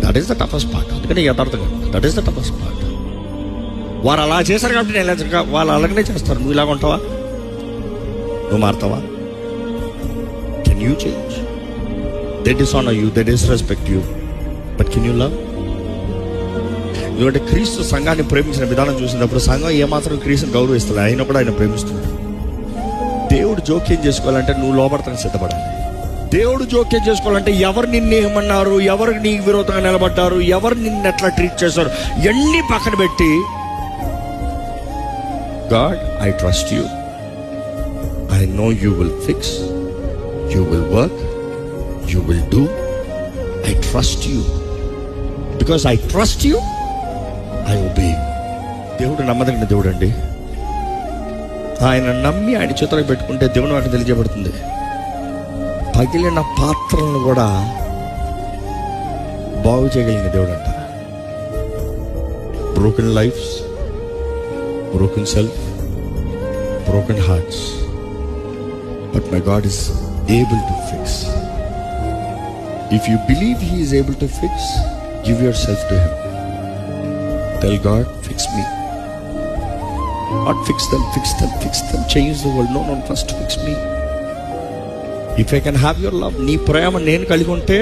That is the toughest part. అందుకని యథార్థంగా that is the toughest part. వారు అలా చేశారు కాబట్టి నేను ఇలా వాళ్ళు అలాగనే చేస్తారు. నువ్వు ఇలాగ ఉంటావా? నువ్వు మారుతావా? Can you change? They dishonour you, they disrespect you, but can you love? ఎందుకంటే క్రీస్తు సంఘాన్ని ప్రేమించిన విధానం చూసినప్పుడు సంఘం ఏమాత్రం క్రీస్తుని గౌరవిస్తుంది, అయినా కూడా ఆయన ప్రేమిస్తున్నాడు. దేవుడు జోక్యం చేసుకోవాలంటే నువ్వు లోపడతానికి సిద్ధపడాలి. దేవుడు జోక్యం చేసుకోవాలంటే ఎవరు నిన్ను ఏమన్నారు, ఎవరు నీకు విరోధంగా నిలబడ్డారు, ఎవరు నిన్ను ఎట్లా ట్రీట్ చేశారు, ఎన్ని పక్కన పెట్టి God, I trust you. I know you will fix, you will work, you will do. I trust you. Because I trust you, I obey. దేవుడు నమ్మదగిన దేవుడు అండి. ఆయన నమ్మి ఆయన చేతులకు పెట్టుకుంటే దేవుని వాటికి తెలియజేయబడుతుంది. పగిలిన పాత్రలను కూడా బాగు చేయగలిగిన దేవుడు అంట. Broken lifes, broken self, broken hearts, but my God is able to fix. If you believe He is able to fix, give yourself to Him. Tell God, fix me. Not fix them, change the world. No, first fix me. If I can have your love, నీ ప్రేమ నేను కలిగి ఉంటే